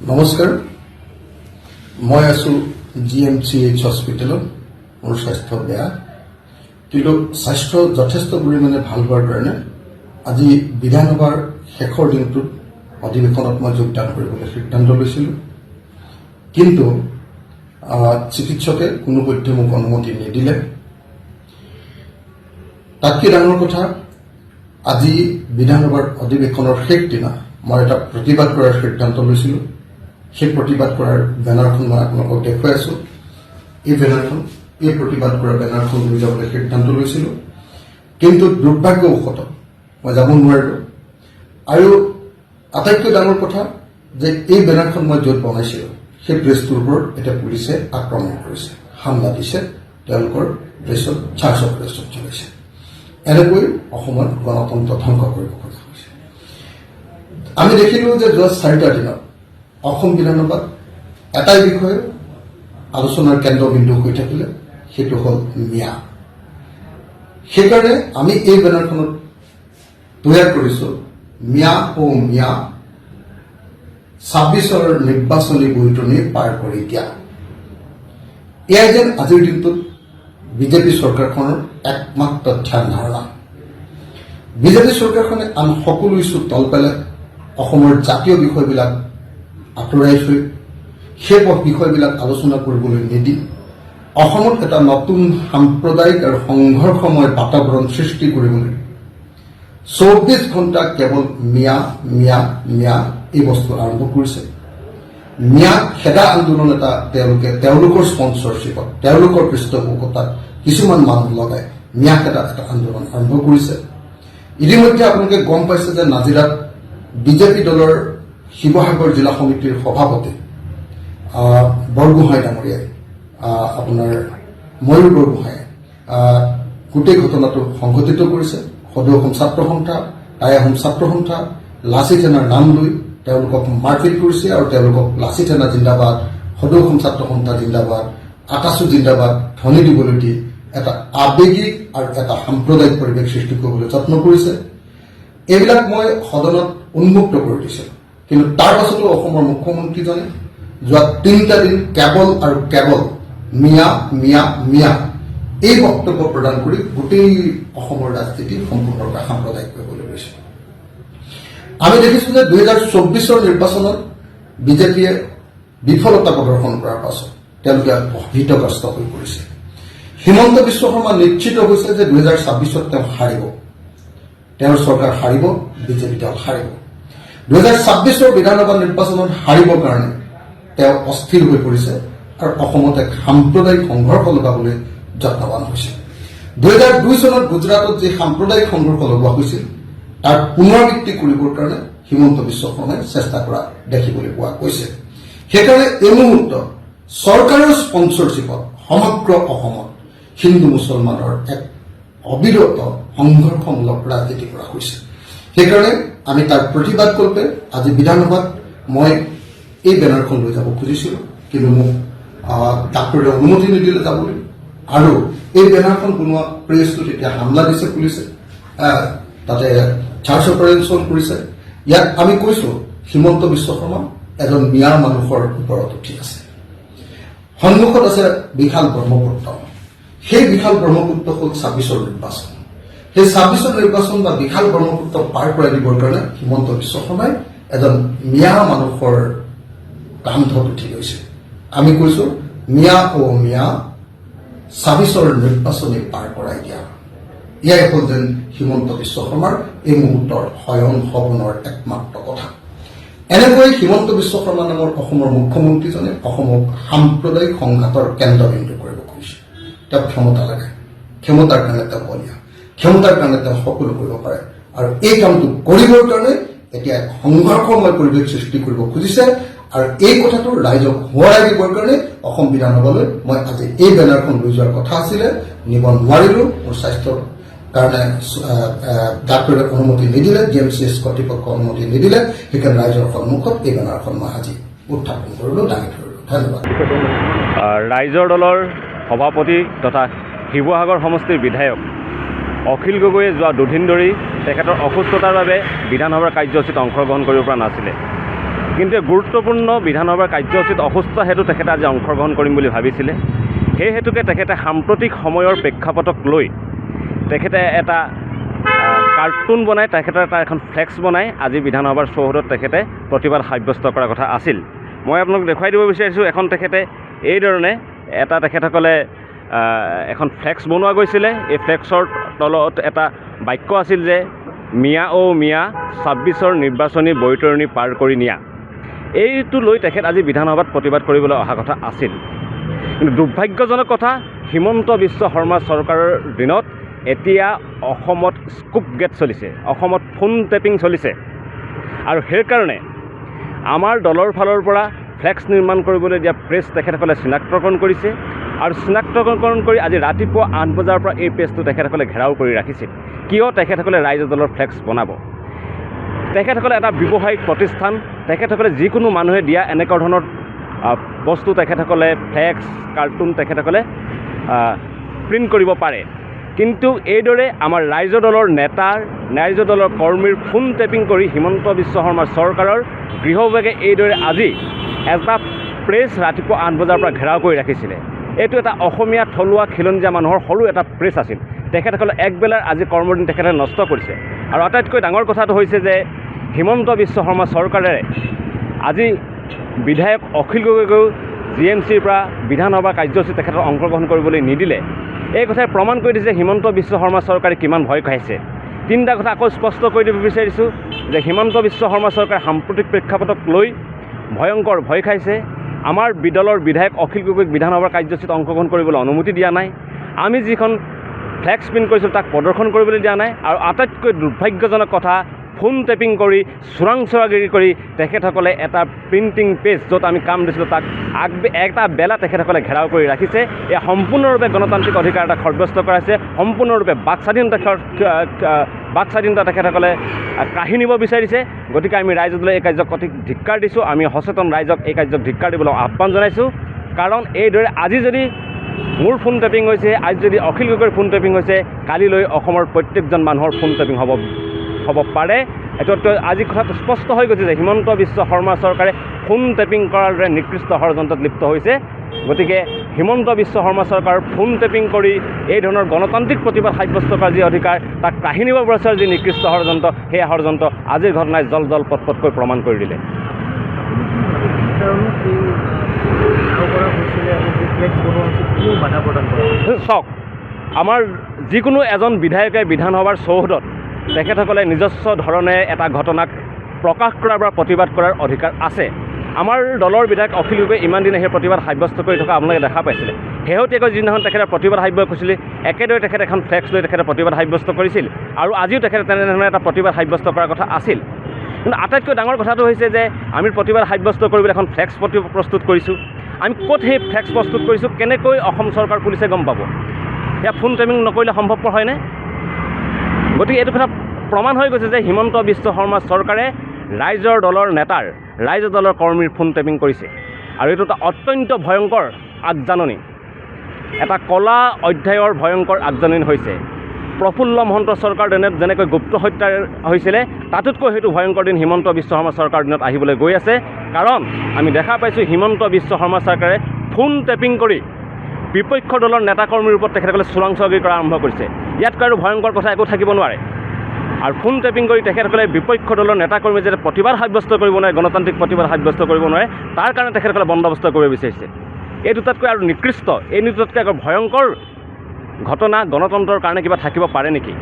নমস্কাৰ, মই আছো GMCH হস্পিটেলত। মোৰ স্বাস্থ্য বেয়া, কিন্তু স্বাস্থ্য যথেষ্ট পৰিমাণে ভাল হোৱাৰ কাৰণে আজি বিধানসভাৰ শেষৰ দিনটোত অধিৱেশনত মই যোগদান কৰিবলৈ সিদ্ধান্ত লৈছিলোঁ। কিন্তু চিকিৎসকে কোনোপধ্যে মোক অনুমতি নিদিলে। তাতকৈ ডাঙৰ কথা, আজি বিধানসভাৰ অধিৱেশনৰ শেষ দিনা মই এটা প্ৰতিবাদ কৰাৰ সিদ্ধান্ত লৈছিলোঁ। সেই প্ৰতিবাদ কৰাৰ বেনাৰখন মই আপোনালোকক দেখুৱাই আছোঁ। এই বেনাৰখন, এই প্ৰতিবাদ কৰাৰ বেনাৰখন লৈ যাবলৈ সিদ্ধান্ত লৈছিলোঁ, কিন্তু দুৰ্ভাগ্যবশতঃ মই যাব নোৱাৰিলোঁ। আৰু আটাইতকৈ ডাঙৰ কথা যে এই বেনাৰখন মই য'ত বনাইছিলোঁ সেই প্ৰেছটোৰ ওপৰত এতিয়া পুলিচে আক্ৰমণ কৰিছে, হামলা দিছে, তেওঁলোকৰ প্ৰেছত চাৰ্জ অপাৰেশ্যন চলাইছে। এনেকৈ অসমত গণতন্ত্ৰ ধ্বংস কৰিব খোজা হৈছে। আমি দেখিলোঁ যে যোৱা 4টা দিনত অসম বিধানসভাত এটাই বিষয়ে আলোচনাৰ কেন্দ্ৰবিন্দু হৈ থাকিলে, সেইটো হ'ল ম্যাদ। সেইকাৰণে আমি এই বেনাৰখনত তৈয়াৰ কৰিছোঁ ম্যাদ ও ম্যাদ 26ৰ নিৰ্বাচনী বৈতৰণি পাৰ কৰি দিয়া। এয়াই যেন আজিৰ দিনটোত বিজেপি চৰকাৰখনৰ একমাত্ৰ ধ্যান ধাৰণা। বিজেপি চৰকাৰখনে আন সকলো ইছ্যু তল পেলাই অসমৰ জাতীয় বিষয়বিলাক আঁতৰাই থৈ সেই বিষয়বিলাক আলোচনা কৰিবলৈ নিদি অসমত এটা নতুন সাম্প্ৰদায়িক আৰু সংঘৰ্ষময় বাতাবৰণ সৃষ্টি কৰিবলৈ 24 ঘণ্টা কেৱল ম্যাদ ম্যাদ ম্যাদ এই বস্তু আৰম্ভ কৰিছে। ম্যাদ খেদা আন্দোলন এটা তেওঁলোকৰ স্পন্সৰশ্বিপত, তেওঁলোকৰ পৃষ্ঠপোষকতাত কিছুমান মানুহ লগাই ম্যাদ খেদা এটা আন্দোলন আৰম্ভ কৰিছে। ইতিমধ্যে আপোনালোকে গম পাইছে যে নাজিৰাত বিজেপি দলৰ শিৱসাগৰ জিলা সমিতিৰ সভাপতি বৰগোহাঁই ডাঙৰীয়াই, আপোনাৰ ময়ূৰ বৰগোহাঁয়ে গোটেই ঘটনাটো সংঘটিত কৰিছে। সদৌ অসম ছাত্ৰ সন্থা, টাই আহোম ছাত্ৰ সন্থা, লাচিত সেনাৰ নাম লৈ তেওঁলোকক মাৰপিট কৰিছে আৰু তেওঁলোকক লাচিত সেনা জিন্দাবাদ, সদৌ অসম ছাত্ৰ সন্থা জিন্দাবাদ, আকাশো জিন্দাবাদ ধ্বনি দিবলৈ দি এটা আৱেগিক আৰু এটা সাম্প্ৰদায়িক পৰিৱেশ সৃষ্টি কৰিবলৈ যত্ন কৰিছে। এইবিলাক মই সদনত উন্মুক্ত কৰি দিছিলোঁ, কিন্তু তাৰ পাছতো অসমৰ মুখ্যমন্ত্ৰীজনে যোৱা 3টা দিন কেৱল আৰু কেৱল ম্যাদ ম্যাদ ম্যাদ এই বক্তব্য প্ৰদান কৰি গোটেই অসমৰ ৰাজনীতি সম্পূৰ্ণৰূপে সাম্প্ৰদায়িক কৰিবলৈ লৈছে। আমি দেখিছোঁ যে 2024ৰ নিৰ্বাচনত বিজেপিয়ে বিফলতা প্ৰদৰ্শন কৰাৰ পাছত তেওঁলোকে ভীতগ্ৰস্ত হৈ পৰিছে। হিমন্ত বিশ্ব শৰ্মা নিশ্চিত হৈছে যে 2026ত তেওঁ হাৰিব, তেওঁৰ চৰকাৰ হাৰিব, বিজেপি দল হাৰিব। 2026ৰ বিধানসভা নিৰ্বাচনত হাৰিবৰ কাৰণে তেওঁ অস্থিৰ হৈ পৰিছে আৰু অসমত এক সাম্প্ৰদায়িক সংঘৰ্ষ লগাবলৈ যত্নৱান হৈছে। 2002 চনত গুজৰাটত যি সাম্প্ৰদায়িক সংঘৰ্ষ লগোৱা হৈছিল তাৰ পুনৰাবৃত্তি কৰিবৰ কাৰণে হিমন্ত বিশ্ব শৰ্মাই চেষ্টা কৰা দেখিবলৈ পোৱা গৈছে। সেইকাৰণে এই মুহূৰ্তত চৰকাৰৰ স্পন্সৰশ্বিপত সমগ্ৰ অসমত হিন্দু মুছলমানৰ এক অবিৰত সংঘৰ্ষমূলক ৰাজনীতি কৰা হৈছে। সেইকাৰণে আমি তাৰ প্ৰতিবাদ কল্পে আজি বিধানসভাত মই এই বেনাৰখন লৈ যাব খুজিছিলোঁ, কিন্তু মোক ডাক্তৰে অনুমতি নিদিলে যাবলৈ। আৰু এই বেনাৰখন বনোৱা প্ৰেছটোত এতিয়া হামলা দিছে পুলিচে, তাতে চাৰ্জ অপাৰেশ্যন কৰিছে। ইয়াত আমি কৈছোঁ হিমন্ত বিশ্ব শৰ্মা এজন মিয়াৰ মানুহৰ ওপৰত উঠি আছে। সন্মুখত আছে বিশাল ব্ৰহ্মপুত্ৰ। সেই বিশাল ব্ৰহ্মপুত্ৰ হ'ল 26ৰ নিৰ্বাচন। সেই 26ৰ নিৰ্বাচন বা বিশাল ব্ৰহ্মপুত্ৰ পাৰ কৰাই দিবৰ কাৰণে হিমন্ত বিশ্ব শৰ্মাই এজন মিয়া মানুহৰ কান্ধত উঠি গৈছে। আমি কৈছোঁ মিয়া ও মিয়া 26ৰ নিৰ্বাচনী পাৰ কৰাই দিয়া। এয়াই হ'ল যেন হিমন্ত বিশ্ব শৰ্মাৰ এই মুহূৰ্তৰ শয়ন সপনৰ একমাত্ৰ কথা। এনেকৈ হিমন্ত বিশ্ব শৰ্মা নামৰ অসমৰ মুখ্যমন্ত্ৰীজনে অসমক সাম্প্ৰদায়িক সংঘাতৰ কেন্দ্ৰবিন্দু কৰিব খুজিছে। তেওঁ ক্ষমতা লাগে, ক্ষমতাৰ কাৰণে তেওঁ বলীয়া, ক্ষমতাৰ কাৰণে তেওঁ সকলো কৰিব পাৰে, আৰু এই কামটো কৰিবৰ কাৰণে এতিয়া এক সংঘৰ্ষময় পৰিৱেশ সৃষ্টি কৰিব খুজিছে। আৰু এই কথাটো ৰাইজক সোঁৱৰাই দিবৰ কাৰণে অসম বিধানসভালৈ মই আজি এই বেনাৰখন লৈ যোৱাৰ কথা আছিলে, নিব নোৱাৰিলোঁ। মোৰ স্বাস্থ্যৰ কাৰণে ডাক্তৰে অনুমতি নিদিলে, GMCH কৰ্তৃপক্ষ অনুমতি নিদিলে। সেইকাৰণে ৰাইজৰ সন্মুখত এই বেনাৰখন মই আজি উত্থাপন কৰিলোঁ, দাঙি ধৰিলোঁ। ধন্যবাদ। ৰাইজৰ দলৰ সভাপতি তথা শিৱসাগৰ সমষ্টিৰ বিধায়ক অখিল গগৈয়ে যোৱা দুদিন ধৰি তেখেতৰ অসুস্থতাৰ বাবে বিধানসভাৰ কাৰ্যসূচীত অংশগ্ৰহণ কৰিব পৰা নাছিলে। কিন্তু গুৰুত্বপূৰ্ণ বিধানসভাৰ কাৰ্যসূচীত অসুস্থ হেতু তেখেতে আজি অংশগ্ৰহণ কৰিম বুলি ভাবিছিলে। সেই হেতুকে তেখেতে সাম্প্ৰতিক সময়ৰ প্ৰেক্ষাপটক লৈ তেখেতে এটা কাৰ্টুন বনাই তেখেতে এটা এখন ফ্লেক্স বনাই আজি বিধানসভাৰ চৌহদত তেখেতে প্ৰতিবাদ সাব্যস্ত কৰাৰ কথা আছিল। মই আপোনালোক দেখুৱাই দিব বিচাৰিছোঁ এখন তেখেতে এইধৰণে এটা তেখেতসকলে এখন ফ্লেক্স বনোৱা গৈছিলে। এই ফ্লেক্সৰ তলত এটা বাক্য আছিল যে মিয়া অ' মিয়া 26ৰ নিৰ্বাচনী বৈতৰণি পাৰ কৰি নিয়া। এইটো লৈ তেখেত আজি বিধানসভাত প্ৰতিবাদ কৰিবলৈ অহা কথা আছিল। কিন্তু দুৰ্ভাগ্যজনক কথা, হিমন্ত বিশ্ব শৰ্মা চৰকাৰৰ দিনত এতিয়া অসমত স্কুপ গেট চলিছে, অসমত ফোন টেপিং চলিছে। আৰু সেইকাৰণে আমাৰ দলৰ ফালৰ পৰা ফ্লেক্স নিৰ্মাণ কৰিবলৈ দিয়া প্ৰেছ তেখেতসকলে চিনাক্তকৰণ কৰিছে আৰু চিনাক্তকৰণ কৰি আজি ৰাতিপুৱা 8 বজাৰ পৰা এই প্ৰেছটো তেখেতসকলে ঘেৰাও কৰি ৰাখিছিল। কিয় তেখেতসকলে ৰাইজৰ দলৰ ফ্লেক্স বনাব? তেখেতসকলে এটা ব্যৱসায়িক প্ৰতিষ্ঠান, তেখেতসকলে যিকোনো মানুহে দিয়া এনেকুৱা ধৰণৰ বস্তু তেখেতসকলে ফ্লেক্স কাৰ্টুন তেখেতসকলে প্ৰিণ্ট কৰিব পাৰে। কিন্তু এইদৰে আমাৰ ৰাইজৰ দলৰ নেতাৰ, ৰাইজৰ দলৰ কৰ্মীৰ ফোন টেপিং কৰি হিমন্ত বিশ্ব শৰ্মা চৰকাৰৰ গৃহ বিভাগে এইদৰে আজি এটা প্ৰেছ ৰাতিপুৱা 8 বজাৰ পৰা ঘেৰাও কৰি ৰাখিছিলে। এইটো এটা অসমীয়া থলুৱা খিলঞ্জীয়া মানুহৰ সৰু এটা প্ৰেছ আছিল। তেখেতসকলে একবেলাৰ আজি কৰ্মদিন তেখেতে নষ্ট কৰিছে। আৰু আটাইতকৈ ডাঙৰ কথাটো হৈছে যে হিমন্ত বিশ্ব শৰ্মা চৰকাৰে আজি বিধায়ক অখিল গগৈক GMCৰ পৰা বিধানসভা কাৰ্যসূচীত তেখেতক অংশগ্ৰহণ কৰিবলৈ নিদিলে। এই কথাই প্ৰমাণ কৰি দিছে হিমন্ত বিশ্ব শৰ্মা চৰকাৰে কিমান ভয় খাইছে। তিনিটা কথা আকৌ স্পষ্ট কৰি দিব বিচাৰিছোঁ যে হিমন্ত বিশ্ব শৰ্মা চৰকাৰে সাম্প্ৰতিক প্ৰেক্ষাপটক লৈ ভয়ংকৰ ভয় খাইছে। আমাৰ দলৰ বিধায়ক অখিল গগৈক বিধানসভাৰ কাৰ্যসূচীত অংশগ্ৰহণ কৰিবলৈ অনুমতি দিয়া নাই। আমি যিখন ফ্লেক্স প্ৰিণ্ট কৰিছিলোঁ তাক প্ৰদৰ্শন কৰিবলৈ দিয়া নাই। আৰু আটাইতকৈ দুৰ্ভাগ্যজনক কথা, ফোন টেপিং কৰি চোৰাংচোৱাগিৰি কৰি তেখেতসকলে এটা প্ৰিণ্টিং পেজ য'ত আমি কাম দিছিলোঁ তাক এটা বেলা তেখেতসকলে ঘেৰাও কৰি ৰাখিছে। এয়া সম্পূৰ্ণৰূপে গণতান্ত্ৰিক অধিকাৰ এটা সাব্যস্ত কৰাইছে, সম্পূৰ্ণৰূপে বাক স্বাধীনতা তেখেতসকলে কাঢ়ি নিব বিচাৰিছে। গতিকে আমি ৰাইজৰ দলে এই কাৰ্যক অধিক ধিক্কাৰ দিছোঁ। আমি সচেতন ৰাইজক এই কাৰ্যক ধিক্কাৰ দিবলৈ আহ্বান জনাইছোঁ। কাৰণ এইদৰে আজি যদি মোৰ ফোন টেপিং হৈছে, আজি যদি অখিল গগৈৰ ফোন টেপিং হৈছে, কালিলৈ অসমৰ প্ৰত্যেকজন মানুহৰ ফোন টেপিং হ'ব পাৰে। এইটো আজি কথাটো স্পষ্ট হৈ গৈছে যে হিমন্ত বিশ্ব শৰ্মা চৰকাৰে ফোন টেপিং কৰাৰ দৰে নিকৃষ্ট ষড়যন্ত্ৰত লিপ্ত হৈছে। গতিকে হিমন্ত বিশ্ব শৰ্মা চৰকাৰৰ ফোন টেপিং কৰি এই ধৰণৰ গণতান্ত্ৰিক প্ৰতিবাদ সাব্যস্ত কৰাৰ যি অধিকাৰ তাক কাঢ়ি নিব বিচৰাৰ যি নিকৃষ্ট ষড়যন্ত্ৰ, সেই ষড়যন্ত্ৰ আজিৰ ঘটনাই জল পটকৈ প্ৰমাণ কৰি দিলে। চাওক, আমাৰ যিকোনো এজন বিধায়কে বিধানসভাৰ চৌহদত তেখেতসকলে নিজস্ব ধৰণে এটা ঘটনাক প্ৰকাশ কৰাৰ বা প্ৰতিবাদ কৰাৰ অধিকাৰ আছে। আমাৰ দলৰ বিধায়ক অখিল গগৈয়ে ইমান দিনে সেই প্ৰতিবাদ সাব্যস্ত কৰি থকা আপোনালোকে দেখা পাইছিলে। শেহতীয়াকৈ যিদিনাখন তেখেতে প্ৰতিবাদ সাব্যস্ত কৰিছিলে, একেদৰে তেখেতে এখন ফ্লেক্স লৈ তেখেতে প্ৰতিবাদ সাব্যস্ত কৰিছিল। আৰু আজিও তেখেতে তেনেধৰণে এটা প্ৰতিবাদ সাব্যস্ত কৰাৰ কথা আছিল। কিন্তু আটাইতকৈ ডাঙৰ কথাটো হৈছে যে আমি প্ৰতিবাদ সাব্যস্ত কৰিবলৈ এখন ফ্লেক্স প্ৰস্তুত কৰিছোঁ। আমি ক'ত সেই ফ্লেক্স প্ৰস্তুত কৰিছোঁ, কেনেকৈ অসম চৰকাৰ পুলিচে গম পাব? সেয়া ফোন টেপিং নকৰিলে সম্ভৱপৰ হয়নে? গতিকে এইটো কথা প্ৰমাণ হৈ গৈছে যে হিমন্ত বিশ্ব শৰ্মা চৰকাৰে ৰাইজৰ দলৰ নেতাৰ, ৰাইজৰ দলৰ কৰ্মীৰ ফোন টেপিং কৰিছে। আৰু এইটো এটা অত্যন্ত ভয়ংকৰ আগজাননী, এটা কলা অধ্যায়ৰ ভয়ংকৰ আগজাননী হৈছে। প্ৰফুল্ল মহন্ত চৰকাৰ দিনত যেনেকৈ গুপ্ত হত্যা হৈছিলে, তাতোতকৈ সেইটো ভয়ংকৰ দিন হিমন্ত বিশ্ব শৰ্মা চৰকাৰ দিনত আহিবলৈ গৈ আছে। কাৰণ আমি দেখা পাইছোঁ হিমন্ত বিশ্ব শৰ্মা চৰকাৰে ফোন টেপিং কৰি বিপক্ষ দলৰ নেতাকৰ্মীৰ ওপৰত তেখেতসকলে চোৰাংচোৱাগিৰি কৰা আৰম্ভ কৰিছে। ইয়াতকৈ আৰু ভয়ংকৰ কথা একো থাকিব নোৱাৰে। আৰু ফোন টেপিং কৰি তেখেতসকলে বিপক্ষ দলৰ নেতাকৰ্মীয়ে যাতে প্ৰতিবাদ সাব্যস্ত কৰিব নোৱাৰে, গণতান্ত্ৰিক প্ৰতিবাদ সাব্যস্ত কৰিব নোৱাৰে, তাৰ কাৰণে তেখেতসকলে বন্দবস্ত কৰিব বিচাৰিছে। এই দুটাতকৈ আৰু নিকৃষ্ট, এই দুটাতকৈ আৰু ভয়ংকৰ ঘটনা গণতন্ত্ৰৰ কাৰণে কিবা থাকিব পাৰে নেকি?